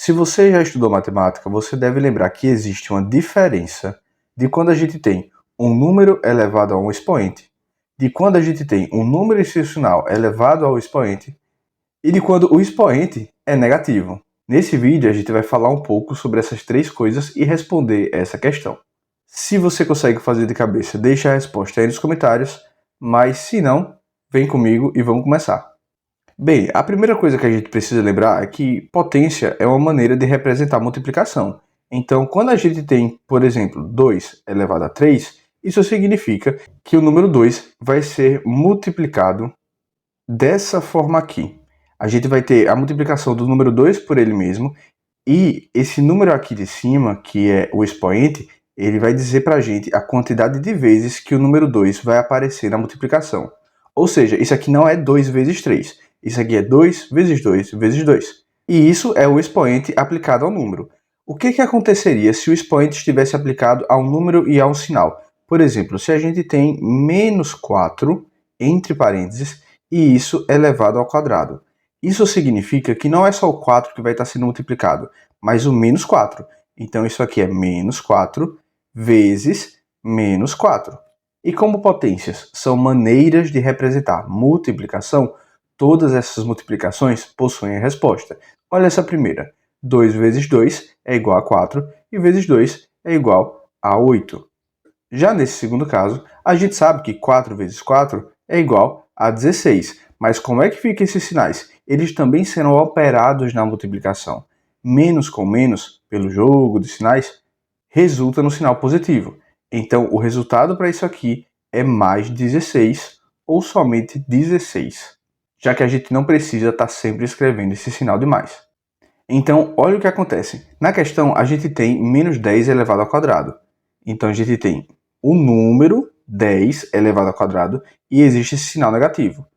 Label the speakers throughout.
Speaker 1: Se você já estudou matemática, você deve lembrar que existe uma diferença de quando a gente tem um número elevado a um expoente, de quando a gente tem um número excepcional elevado ao expoente e de quando o expoente é negativo. Nesse vídeo a gente vai falar um pouco sobre essas três coisas e responder essa questão. Se você consegue fazer de cabeça, deixa a resposta aí nos comentários, mas se não, vem comigo e vamos começar. Bem, a primeira coisa que a gente precisa lembrar é que potência é uma maneira de representar multiplicação. Então, quando a gente tem, por exemplo, 2 elevado a 3, isso significa que o número 2 vai ser multiplicado dessa forma aqui. A gente vai ter a multiplicação do número 2 por ele mesmo, e esse número aqui de cima, que é o expoente, ele vai dizer para a gente a quantidade de vezes que o número 2 vai aparecer na multiplicação. Ou seja, isso aqui não é 2 vezes 3. Isso aqui é 2 vezes 2 vezes 2. E isso é o expoente aplicado ao número. O que aconteceria se o expoente estivesse aplicado a um número e a um sinal? Por exemplo, se a gente tem menos 4, entre parênteses, e isso elevado ao quadrado. Isso significa que não é só o 4 que vai estar sendo multiplicado, mas o menos 4. Então isso aqui é menos 4 vezes menos 4. E como potências são maneiras de representar multiplicação, todas essas multiplicações possuem a resposta. Olha essa primeira. 2 vezes 2 é igual a 4 e vezes 2 é igual a 8. Já nesse segundo caso, a gente sabe que 4 vezes 4 é igual a 16. Mas como é que ficam esses sinais? Eles também serão operados na multiplicação. Menos com menos, pelo jogo de sinais, resulta no sinal positivo. Então, o resultado para isso aqui é mais 16 ou somente 16, já que a gente não precisa estar sempre escrevendo esse sinal de mais. Então, olha o que acontece. Na questão, a gente tem menos 10 elevado ao quadrado. Então, a gente tem o número 10 elevado ao quadrado e existe esse sinal negativo.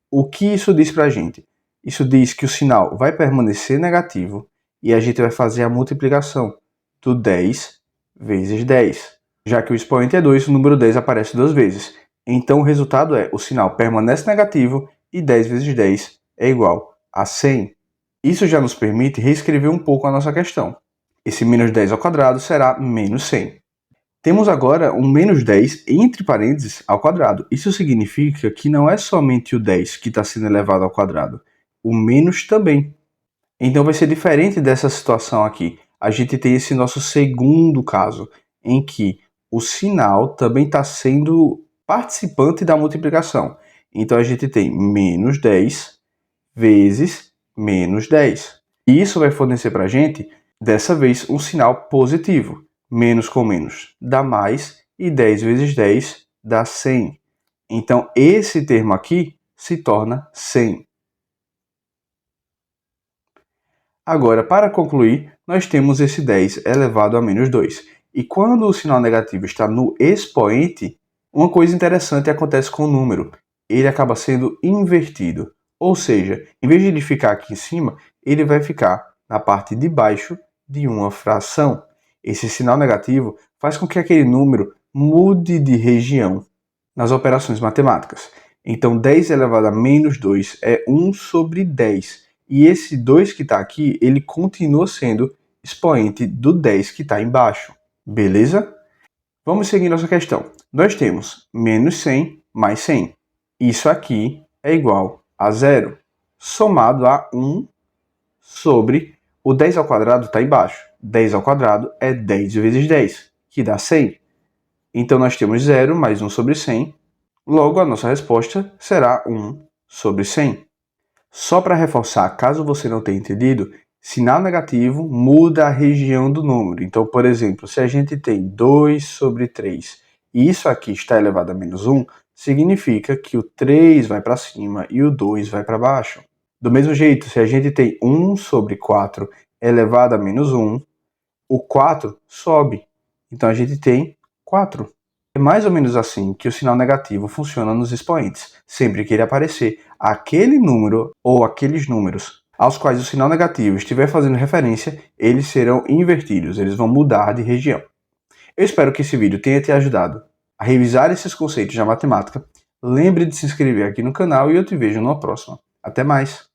Speaker 1: O que isso diz para a gente? Isso diz que o sinal vai permanecer negativo e a gente vai fazer a multiplicação do 10 vezes 10. Já que o expoente é 2, o número 10 aparece duas vezes. Então o resultado é o sinal permanece negativo e 10 vezes 10 é igual a 100. Isso já nos permite reescrever um pouco a nossa questão. Esse menos 10 ao quadrado será menos 100. Temos agora um menos 10 entre parênteses ao quadrado. Isso significa que não é somente o 10 que está sendo elevado ao quadrado, o menos também. Então vai ser diferente dessa situação aqui. A gente tem esse nosso segundo caso, em que o sinal também está sendo participante da multiplicação. Então a gente tem menos 10 vezes menos 10. E isso vai fornecer para a gente, dessa vez, um sinal positivo. Menos com menos dá mais e 10 vezes 10 dá 100. Então, esse termo aqui se torna 100. Agora, para concluir, nós temos esse 10 elevado a menos 2. E quando o sinal negativo está no expoente, uma coisa interessante acontece com o número. Ele acaba sendo invertido. Ou seja, em vez de ele ficar aqui em cima, ele vai ficar na parte de baixo de uma fração. Esse sinal negativo faz com que aquele número mude de região nas operações matemáticas. Então, 10 elevado a menos 2 é 1 sobre 10. E esse 2 que está aqui, ele continua sendo expoente do 10 que está embaixo. Beleza? Vamos seguir nossa questão. Nós temos menos 100 mais 100. Isso aqui é igual a 0, somado a 1 sobre o 10 ao quadrado está embaixo. 10 ao quadrado é 10 vezes 10, que dá 100. Então, nós temos 0 mais 1 sobre 100. Logo, a nossa resposta será 1 sobre 100. Só para reforçar, caso você não tenha entendido, sinal negativo muda a região do número. Então, por exemplo, se a gente tem 2 sobre 3 e isso aqui está elevado a menos 1, significa que o 3 vai para cima e o 2 vai para baixo. Do mesmo jeito, se a gente tem 1 sobre 4 elevado a menos 1, o 4 sobe. Então a gente tem 4. É mais ou menos assim que o sinal negativo funciona nos expoentes. Sempre que ele aparecer aquele número ou aqueles números aos quais o sinal negativo estiver fazendo referência, eles serão invertidos, eles vão mudar de região. Eu espero que esse vídeo tenha te ajudado a revisar esses conceitos da matemática. Lembre de se inscrever aqui no canal e eu te vejo numa próxima. Até mais!